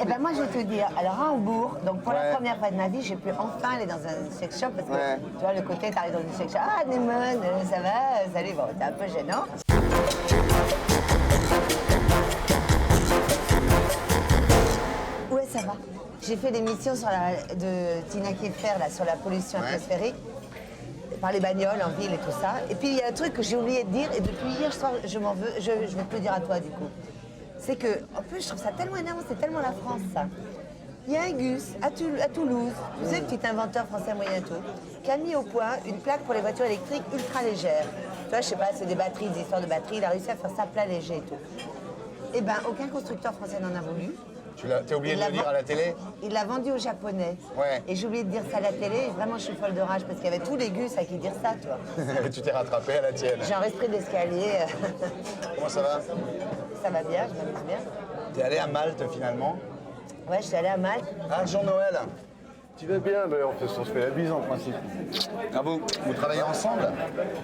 Eh ben moi, je vais te dire, alors à Hambourg, donc pour la première fois de ma vie, j'ai pu enfin aller dans un sex shop parce que tu vois, le côté, t'arrives dans une sex shop, ah Némone, ça va, salut, bon, c'est un peu gênant. Ouais, ça va. J'ai fait l'émission de Tina Kiefer là, sur la pollution atmosphérique, par les bagnoles en ville et tout ça. Et puis il y a un truc que j'ai oublié de dire, et depuis hier soir, je m'en veux, je vais te le dire à toi du coup. C'est que, en plus, je trouve ça tellement énervant, c'est tellement la France, ça. Il y a un Gus à Toulouse, vous savez, petit inventeur français moyen tout, qui a mis au point une plaque pour les voitures électriques ultra légères. Tu vois, je sais pas, c'est des batteries, des histoires de batteries, il a réussi à faire ça plat léger et tout. Eh ben, aucun constructeur français n'en a voulu. T'as oublié de le dire à la télé? Il l'a vendu aux Japonais. Ouais. Et j'ai oublié de dire ça à la télé, et vraiment je suis folle de rage, parce qu'il y avait tous les Gus à qui dire ça, toi. Tu t'es rattrapé à la tienne. J'ai un esprit d'escalier. Comment ça va? Ça va bien, je m'amuse bien. T'es allé à Malte finalement? Ouais, je suis allée à Malte. Ah, Jean-Noël. Tu vas bien, ben, on se fait la bise en principe. Ah vous travaillez ensemble?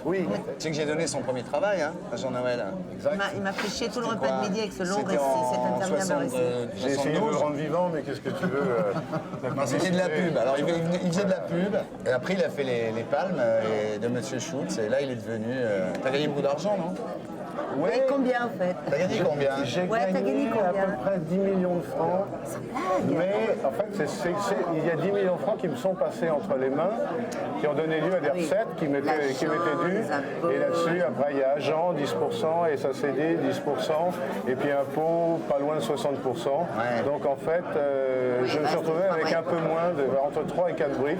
Oui. Tu sais que j'ai donné son premier travail à Jean-Noël. Exact. Il m'a fait chier tout le repas quoi? de midi avec ce long C'était récit, en cet interminable récit. J'ai essayé de le rendre vivant, mais qu'est-ce que tu veux Non, c'était de la pub. Alors il faisait de la pub. Et après il a fait les palmes de Monsieur Schultz. Et là il est devenu. T'as gagné beaucoup d'argent, non? Oui. Et combien en fait? T'as gagné combien? J'ai Ouais, t'as gagné gagné combien? à peu près 10 millions de francs. Sans blague. Mais en fait, il y a 10 millions de francs qui me sont passés entre les mains, qui ont donné lieu à des recettes qui m'étaient dues. Et là-dessus, après, il y a agent, 10%, et SACD, 10%, et puis impôt, pas loin de 60%. Ouais. Donc en fait, je me suis retrouvé avec un peu moins, entre 3 et 4 briques.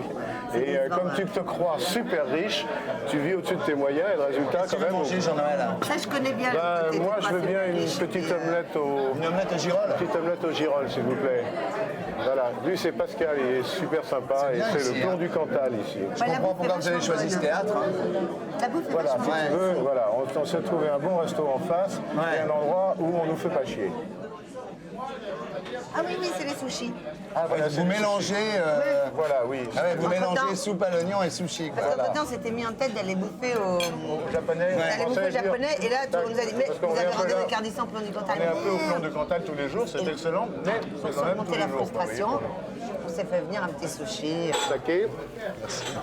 Et comme tu te crois super riche, tu vis au-dessus de tes moyens, et le résultat, Tu quand veux même. manger Jean-Noël? Ça, je connais bien. Ben, le côté moi, du je veux bien principe une riche, petite et, omelette au. Une omelette au girolles? Petite omelette au girolles, s'il vous plaît. Voilà, lui c'est Pascal, il est super sympa et bien c'est ici, le plomb hein. du Cantal ici. Je comprends pourquoi vous avez choisi ce théâtre. La bouffe est Voilà, vachement si tu bonne. veux, voilà, on s'est trouvé un bon resto en face et un endroit où on nous fait pas chier. Ah oui, oui, c'est les sushis. Ah, Vous mélangez. Voilà, oui. Ah ouais, vous Entre-temps- mélangez soupe à l'oignon et sushi. Quoi. Parce qu'entre-temps, on s'était mis en tête d'aller bouffer au... Au japonais, D'aller bouffer au japonais, et là, on nous a dit, mais Parce qu'on vous est avez un peu rendez-vous là. avec Ardisson, plan du Cantal. On est un peu au plan de Cantal tous les jours, c'est excellent, mais Pour c'est quand même tous surmonter les la jours. frustration, on s'est fait venir un petit sushi. Saké.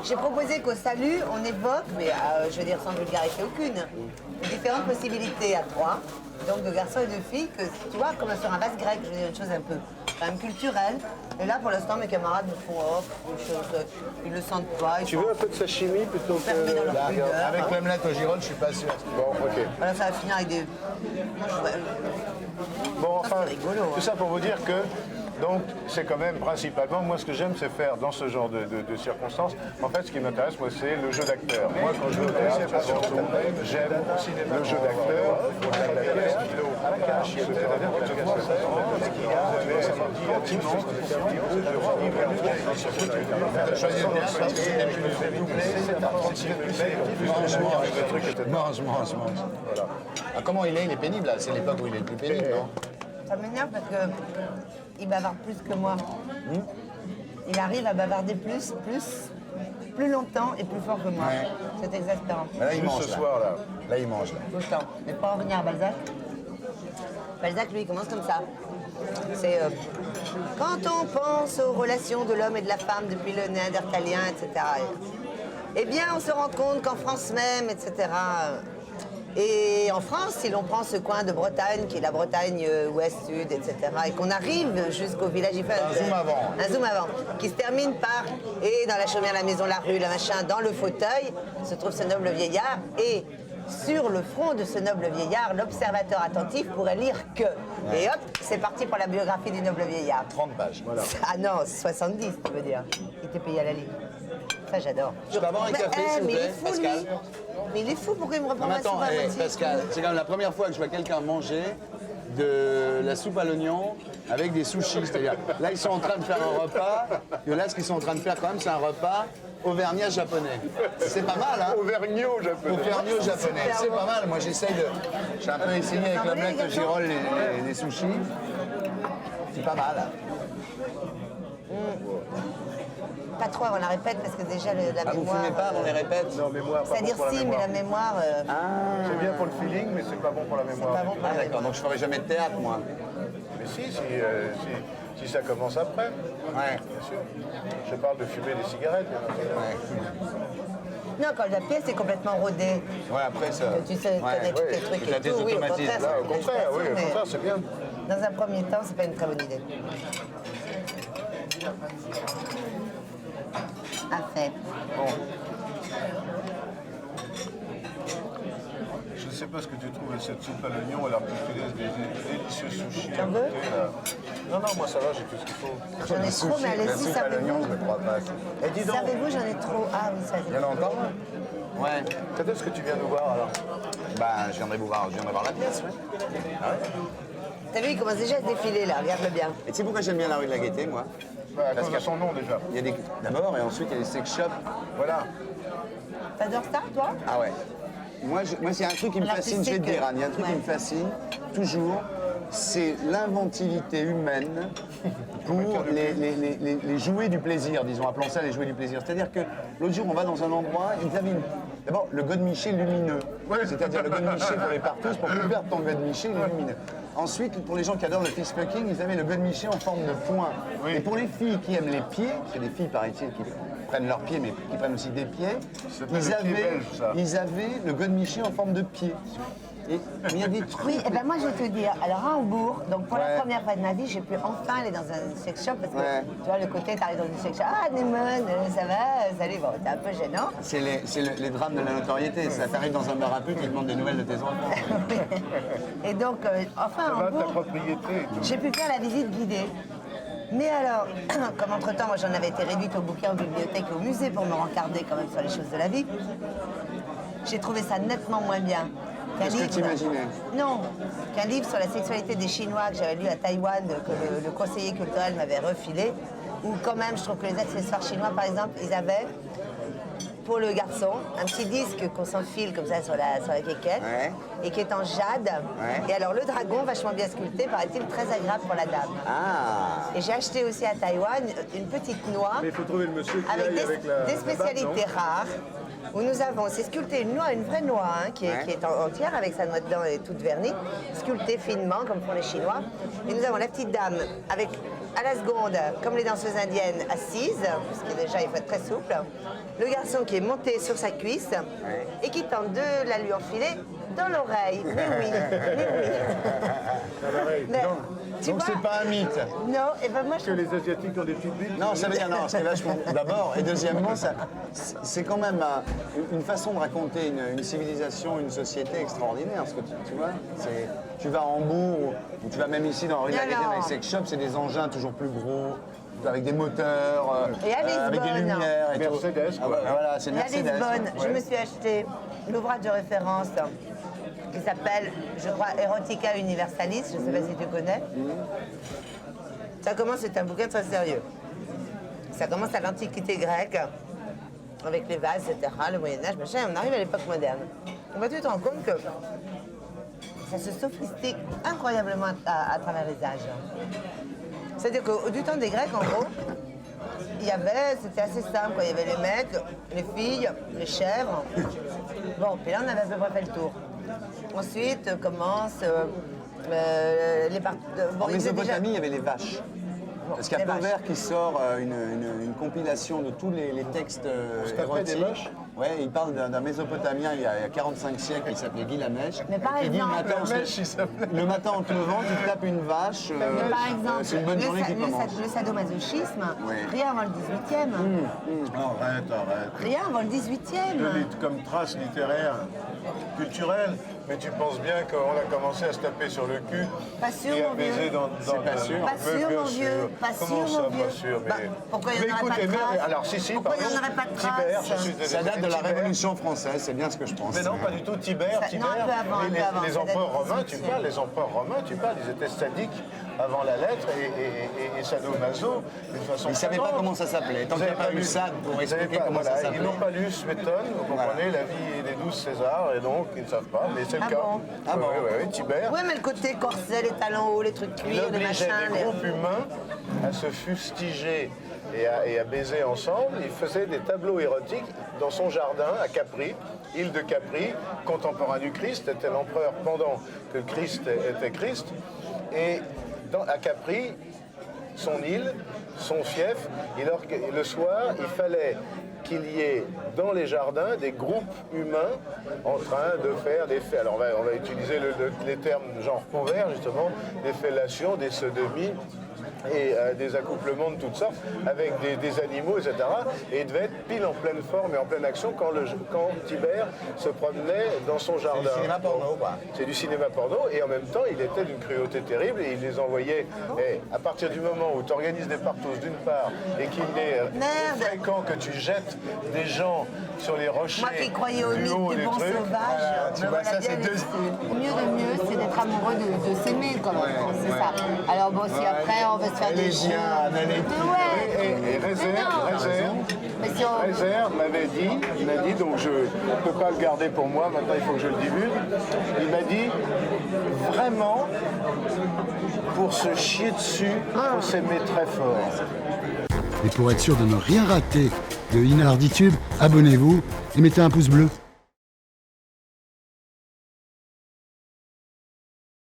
J'ai proposé qu'au salut, on évoque, mais je veux dire sans vulgarité aucune, différentes possibilités à trois, donc de garçons et de filles, que tu vois, comme sur un vase grec, je veux dire une chose un peu quand même culturelle. Et là, pour l'instant, mes camarades me font une chose, ils le sentent pas. Tu veux un peu de sashimi plutôt que. Fermés dans leur Là, pudeur. avec l'omelette au girolles, je suis pas sûr. Bon, ok. Voilà, ça va finir avec des... Moi, Bon, enfin, c'est rigolo, hein. tout ça pour vous dire que, donc, c'est quand même principalement, moi, ce que j'aime, c'est faire dans ce genre de circonstances. En fait, ce qui m'intéresse, moi, c'est le jeu d'acteur. Moi, quand je vais au théâtre, avant tout, j'aime le jeu d'acteur, la pièce qui est au cash, c'est-à-dire que tu vois, Mange. Ah, comment il est pénible là. C'est l'époque où il est le plus pénible, non? Ça m'énerve parce que il bavarde plus que moi. Il arrive à bavarder plus longtemps et plus fort que moi. Ouais. C'est exaspérant. Mais là, il Juste mange. ce soir, là. Là, il mange. Là. Tout le temps. Mais pour en revenir à Balzac, Balzac, lui, il commence comme ça. C'est quand on pense aux relations de l'homme et de la femme depuis le néandertalien, etc. Eh bien, on se rend compte qu'en France même, etc. Et en France, si l'on prend ce coin de Bretagne, qui est la Bretagne ouest-sud, etc., et qu'on arrive jusqu'au village, il fait Un zoom avant. un zoom avant, qui se termine par et dans la chaumière, la maison, la rue, le machin, dans le fauteuil, se trouve ce noble vieillard, et sur le front de ce noble vieillard, l'observateur attentif pourrait lire que. Et hop, c'est parti pour la biographie du noble vieillard. 30 pages. Ah non, 70, tu veux dire. Il était payé à la ligne. Ça, j'adore. Je peux avoir un Mais, café, s'il vous mais il plaît, est fou, Pascal? lui. Mais il est fou, pourquoi il me reprend Non, mais ma soupe attends, à moitié Pascal, c'est quand même la première fois que je vois quelqu'un manger de la soupe à l'oignon avec des sushis. C'est-à-dire, là, ils sont en train de faire un repas, que là, ce qu'ils sont en train de faire quand même, c'est un repas auvergnat japonais. C'est pas mal, hein? Auvergnat japonais. Auvergnat japonais. C'est pas mal. Moi, j'ai un peu essayé avec l'omelette au girolles les sushis. C'est pas mal. Pas trop avant la répète, parce que déjà, la Ah, vous mémoire... fumez pas avant les répètes? Non, mémoire, pas C'est-à-dire bon pour la si, mais mémoire. la mémoire... C'est bien pour le feeling, mais c'est pas bon pour la mémoire. pas bon pour Ah, la d'accord. Donc, je ferai jamais de théâtre, moi. Mais si ça commence après. Ouais. Bien sûr. Je parle de fumer des cigarettes, bien entendu. Non, quand la pièce est complètement rodée, Ouais, après ça. que tu sais, connais tous tes trucs que t'as et tes tout, oui, au automatismes. contraire, Là, c'est au une contraire, oui, au mais contraire, c'est bien. dans un premier temps, c'est pas une très bonne idée. À fait. Bon. Je ne sais pas ce que tu trouves de cette soupe à l'oignon alors que tu laisses des délicieux sushis à T'en veux côté, là. Non, non, moi ça va, j'ai tout ce qu'il faut. J'en ai trop, mais La allez-y, soupe à l'oignon, je savez-vous. ne crois pas. Et dis donc, Savez-vous, j'en ai trop. Ah oui, ça Il y en a encore? Ouais. quand est-ce que tu viens nous voir alors? Bah, je viendrai voir la pièce, ouais. Ah ouais. T'as vu, il commence déjà à se défiler là, regarde-le bien. Et tu sais pourquoi j'aime bien la rue de la Gaîté, moi? Bah, à cause de son nom déjà. Il y a des... D'abord, et ensuite, il y a des sex shops. Voilà. T'adores ça, toi? Ah ouais. Moi, c'est un truc qui me fascine, je vais te dire, Anne, il y a un truc qui me fascine, toujours, c'est l'inventivité humaine pour les jouets du plaisir, disons, appelons ça les jouets du plaisir. C'est-à-dire que l'autre jour, on va dans un endroit, ils avaient d'abord le godemiché lumineux, c'est-à-dire le godemiché pour les partous, pour que tu perdes ton godemiché, il est lumineux. Ensuite, pour les gens qui adorent le fist fucking, ils avaient le godemiché en forme de poing. Et pour les filles qui aiment les pieds, c'est des filles, paraît-il, qui prennent leurs pieds, mais qui prennent aussi des pieds, ils avaient le godemiché en forme de pied. Et il y a des trucs. Oui, et ben moi je vais te dire, alors à Hambourg, donc pour Ouais. la première fois de ma vie, j'ai pu enfin aller dans un sex shop parce que Ouais. tu vois le côté, t'arrives dans une sex shop, ah Némone, ça va, salut, bon, c'est un peu gênant. C'est les drames de la notoriété. Ça t'arrive dans un bar à pute, ils te demandent des nouvelles de tes enfants. Et donc, enfin à Ça va, ta Hambourg, propriété et tout. j'ai pu faire la visite guidée. Mais alors, comme entre-temps, moi j'en avais été réduite au bouquin, aux bibliothèques et au musée pour me rencarder quand même sur les choses de la vie, j'ai trouvé ça nettement moins bien. Qu'un Qu'est-ce que livre- t'imaginais? Non, qu'un livre sur la sexualité des Chinois que j'avais lu à Taïwan, que le conseiller culturel m'avait refilé, où quand même je trouve que les accessoires chinois, par exemple, ils avaient, pour le garçon, un petit disque qu'on s'enfile comme ça sur la quéquette, Ouais. et qui est en jade. Ouais. Et alors le dragon, vachement bien sculpté, paraît-il très agréable pour la dame. Ah. Et j'ai acheté aussi à Taïwan une petite noix Mais il faut trouver le monsieur qui avec aille avec la des la spécialités bague, rares. Où nous avons, c'est sculpté une noix, une vraie noix, hein, qui est entière avec sa noix dedans et toute vernie, sculptée finement comme font les Chinois. Et nous avons la petite dame avec, à la seconde, comme les danseuses indiennes, assise, parce que déjà il faut être très souple. Le garçon qui est monté sur sa cuisse et qui tente de la lui enfiler dans l'oreille. Mais oui, mais oui. Mais, tu Donc vois, c'est pas un mythe. non, et ben moi je Que les Asiatiques ont des petites bites. Non, ça veut dire non, c'est vachement. D'abord, et deuxièmement, c'est quand même une façon de raconter une civilisation, une société extraordinaire. Parce que tu vois, tu vas à Hambourg, ou tu vas même ici dans la rue de la Gaîté, Alors. dans les sex shops, c'est des engins toujours plus gros, avec des moteurs, Et à avec des Lisbonne. lumières et tout. Mercedes, Ah quoi. bah, voilà, c'est une Et à Mercedes. Lisbonne, je Ouais. me suis acheté l'ouvrage de référence qui s'appelle, je crois, Erotica Universalis, je ne sais pas si tu connais. Ça commence, c'est un bouquin très sérieux. Ça commence à l'Antiquité grecque, avec les vases, etc., le Moyen-Âge, machin, et on arrive à l'époque moderne. Et ben, tu te rends compte que ça se sophistique incroyablement à travers les âges. C'est-à-dire que du temps des Grecs, en gros, il y avait, c'était assez simple, quoi. Il y avait les mecs, les filles, les chèvres. Bon, puis là, on avait à peu près fait le tour. Ensuite, commence les parties. En Mésopotamie, il y avait les vaches. Parce qu'il y a les vaches. Pauvert qui sort une compilation de tous les textes tapait des érotiques. vaches Ouais, il parle d'un Mésopotamien il y a 45 siècles qui s'appelait Gilgamesh. Mais par qui dit, exemple- le matin en te levant, tu tapes une vache. Mais par exemple, c'est une bonne journée qui commence. le sadomasochisme, Oui. rien avant le 18e. Arrête. Rien avant le 18e. Comme trace littéraire, culturelle, mais tu penses bien qu'on a commencé à se taper sur le cul Pas sûr, et à mon vieux. baiser dans C'est pas sûr. Pas Mais sûr, bien mon vieux. Pas Comment sûr, ça, mon vieux. pas sûr Bah, pourquoi il n'y en aurait écoute, pas de merde, traces alors si, Pourquoi il n'y en pardon. aurait pas de Tibère, traces je suis désolé, Ça date de la Tibère. Révolution française, c'est bien ce que je pense. Mais non, pas du tout. Tibère, Ça- non, Tibère. un peu avant, un peu avant, les ça empereurs date du romains, tu 18e. parles, les empereurs romains, tu parles, ils étaient sadiques avant la lettre et sadomaso d'une façon. Ils ne savaient pas flagrante. comment ça s'appelait. Tant Vous qu'il n'y a avez pas eu lu- ça pour vous avez expliquer pas- comment voilà, ça s'appelait. Ils n'ont pas lu Suétone, vous comprenez, la vie des 12 Césars, et donc ils ne savent pas, mais c'est le Ah cas. bon Ah bon. Oui, Tibère. Oui, mais le côté corset, les talons hauts, les trucs Il cuir, les obligeait machins. des les- groupes humains à se fustiger et à baiser ensemble. Il faisait des tableaux érotiques dans son jardin à Capri, île de Capri, contemporain du Christ, était l'empereur pendant que le Christ était Christ. Et à Capri, son île, son fief, et le soir, il fallait qu'il y ait dans les jardins des groupes humains en train de faire des faits. Alors on va utiliser les termes genre convers, justement, des fellations, des sodomies, et des accouplements de toutes sortes avec des animaux, etc. Et il devait être pile en pleine forme et en pleine action quand Tibère se promenait dans son jardin. C'est du cinéma porno, quoi. C'est du cinéma porno, et en même temps, il était d'une cruauté terrible, et il les envoyait. Et à partir du moment où tu organises des partous d'une part, et qu'il est fréquent que tu jettes des gens sur les rochers. Moi qui croyais au mythe du bon sauvage, tu vois, ça, c'est deux. Mieux de mieux, c'est d'être amoureux de s'aimer, comme c'est ça. Alors bon, si après on veut se faire des jeux. Et Réserve m'avait dit, il m'a dit, donc je ne peux pas le garder pour moi, maintenant il faut que je le divulgue. Il m'a dit, vraiment, pour se chier dessus, il faut s'aimer très fort. Et pour être sûr de ne rien rater de Inarditube, abonnez-vous et mettez un pouce bleu.